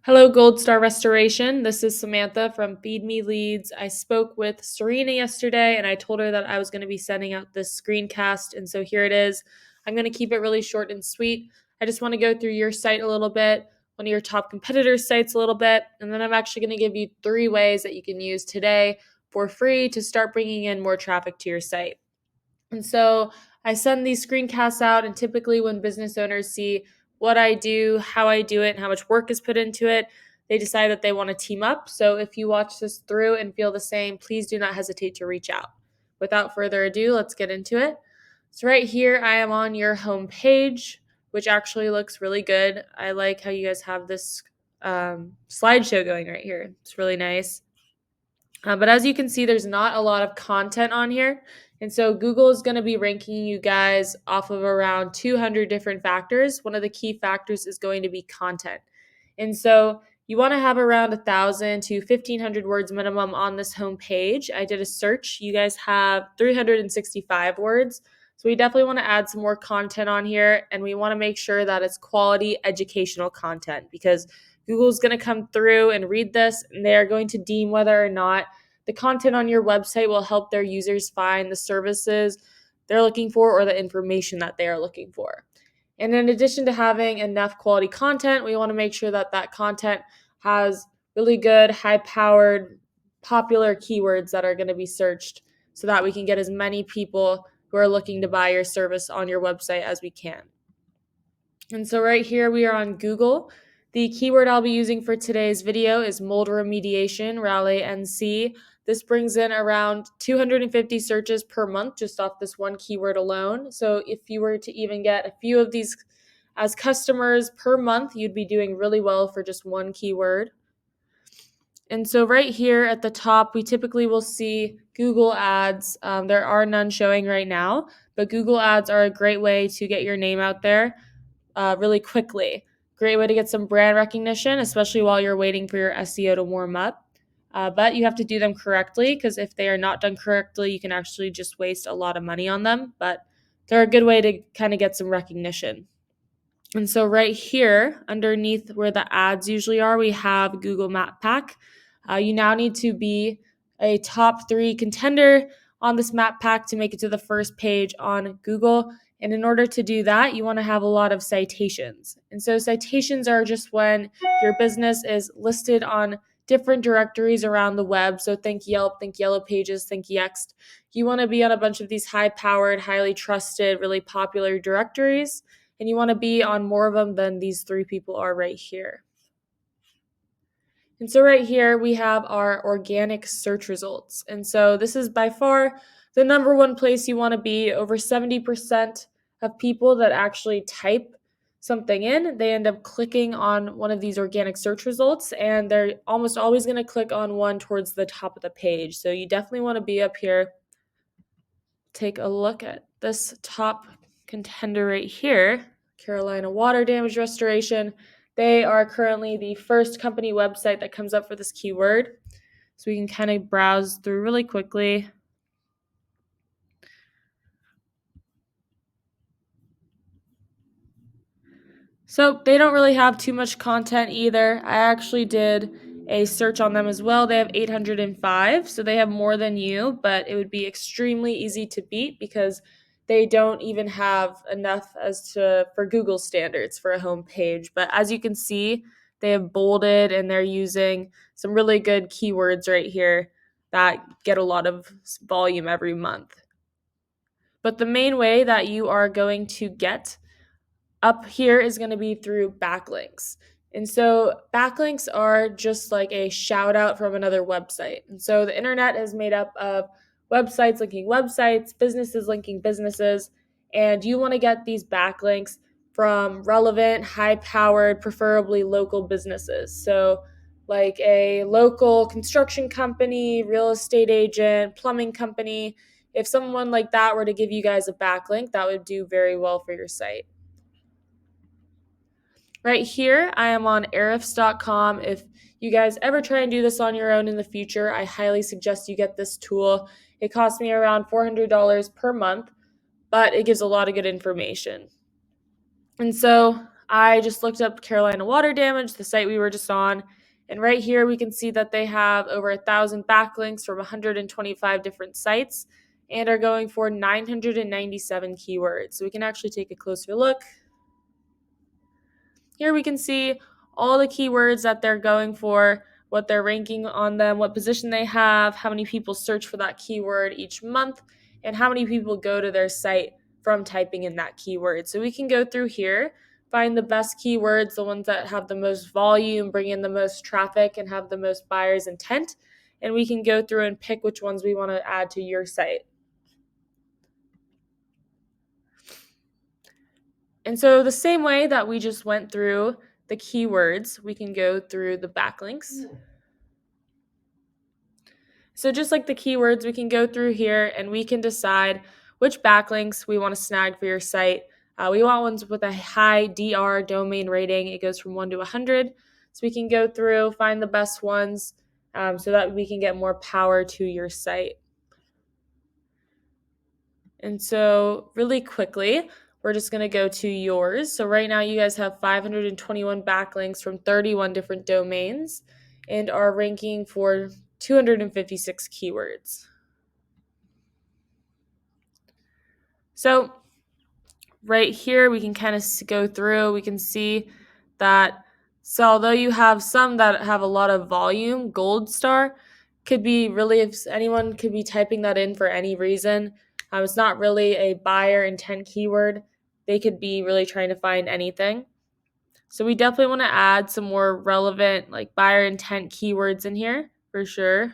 Hello, Gold Star Restoration. This is Samantha from Feed Me Leads. I spoke with Serena yesterday and I told her that I was going to be sending out this screencast. And so here it is. I'm going to keep it really short and sweet. I just want to go through your site a little bit, one of your top competitors' sites a little bit. And then I'm actually going to give you 3 ways that you can use today for free to start bringing in more traffic to your site. And so I send these screencasts out, and typically when business owners see what I do, how I do it, and how much work is put into it, they decide that they want to team up. So if you watch this through and feel the same, please do not hesitate to reach out. Without further ado, let's get into it. So right here, I am on your home page, which actually looks really good. I like how you guys have this slideshow going right here. It's really nice. But as you can see, there's not a lot of content on here. And so Google is going to be ranking you guys off of around 200 different factors. One of the key factors is going to be content. And so you want to have around 1,000 to 1,500 words minimum on this home page. I did a search. You guys have 365 words. So we definitely want to add some more content on here. And we want to make sure that it's quality educational content because Google's going to come through and read this, and they are going to deem whether or not the content on your website will help their users find the services they're looking for or the information that they are looking for. And in addition to having enough quality content, we want to make sure that that content has really good, high-powered, popular keywords that are going to be searched so that we can get as many people who are looking to buy your service on your website as we can. And so right here we are on Google. The keyword I'll be using for today's video is mold remediation, Raleigh NC. This brings in around 250 searches per month just off this one keyword alone. So if you were to even get a few of these as customers per month, you'd be doing really well for just one keyword. And so right here at the top, we typically will see Google ads. There are none showing right now, but Google ads are a great way to get your name out there really quickly. Great way to get some brand recognition, especially while you're waiting for your SEO to warm up. But you have to do them correctly because if they are not done correctly, you can actually just waste a lot of money on them. But they're a good way to kind of get some recognition. And so right here, underneath where the ads usually are, we have Google Map Pack. You now need to be a top 3 contender on this map pack to make it to the first page on Google. And in order to do that, you want to have a lot of citations. And so citations are just when your business is listed on different directories around the web. So think Yelp, think Yellow Pages, think Yext. You want to be on a bunch of these high-powered, highly trusted, really popular directories. And you want to be on more of them than these 3 people are right here. And so right here, we have our organic search results. And so this is by far the number one place you want to be. Over 70% of people that actually type something in, they end up clicking on one of these organic search results, and they're almost always going to click on one towards the top of the page. So you definitely want to be up here. Take a look at this top contender right here, Carolina Water Damage Restoration. They are currently the first company website that comes up for this keyword. So we can kind of browse through really quickly. So they don't really have too much content either. I actually did a search on them as well. They have 805, so they have more than you, but it would be extremely easy to beat because they don't even have enough for Google standards for a home page. But as you can see, they have bolded and they're using some really good keywords right here that get a lot of volume every month. But the main way that you are going to get up here is going to be through backlinks. And so backlinks are just like a shout out from another website. And so the internet is made up of websites linking websites, businesses linking businesses, and you want to get these backlinks from relevant, high-powered, preferably local businesses. So like a local construction company, real estate agent, plumbing company. If someone like that were to give you guys a backlink, that would do very well for your site. Right here, I am on ahrefs.com. If you guys ever try and do this on your own in the future, I highly suggest you get this tool. It costs me around $400 per month, but it gives a lot of good information. And so I just looked up Carolina water damage, the site we were just on, and right here we can see that they have over 1,000 backlinks from 125 different sites and are going for 997 keywords. So we can actually take a closer look. Here we can see all the keywords that they're going for, what they're ranking on them, what position they have, how many people search for that keyword each month, and how many people go to their site from typing in that keyword. So we can go through here, find the best keywords, the ones that have the most volume, bring in the most traffic, and have the most buyer's intent, and we can go through and pick which ones we want to add to your site. And so the same way that we just went through the keywords, we can go through the backlinks. So just like the keywords, we can go through here and we can decide which backlinks we want to snag for your site. We want ones with a high DR domain rating. It goes from 1 to 100. So we can go through, find the best ones so that we can get more power to your site. And so really quickly, we're just going to go to yours. So right now you guys have 521 backlinks from 31 different domains and are ranking for 256 keywords. So right here, we can kind of go through, we can see that, so although you have some that have a lot of volume, gold star could be really, if anyone could be typing that in for any reason. It's not really a buyer intent keyword. They could be really trying to find anything. So we definitely want to add some more relevant like buyer intent keywords in here for sure.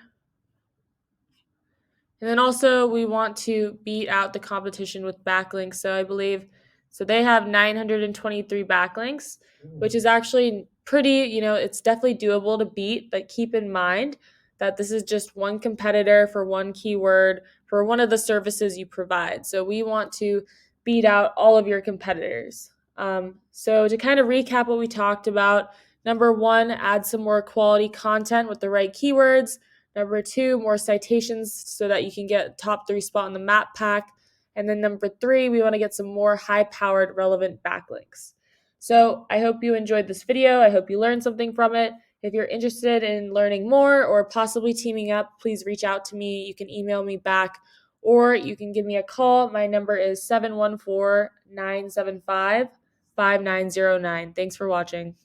And then also we want to beat out the competition with backlinks. So I believe, so they have 923 backlinks, which is actually pretty, it's definitely doable to beat, but keep in mind that this is just one competitor for one keyword for one of the services you provide. So we want to beat out all of your competitors. So to kind of recap what we talked about, number one, add some more quality content with the right keywords. Number two, more citations so that you can get top 3 spot in the map pack. And then number 3, we want to get some more high-powered relevant backlinks. So I hope you enjoyed this video. I hope you learned something from it. If you're interested in learning more or possibly teaming up, please reach out to me. You can email me back or you can give me a call. My number is 714-975-5909. Thanks for watching.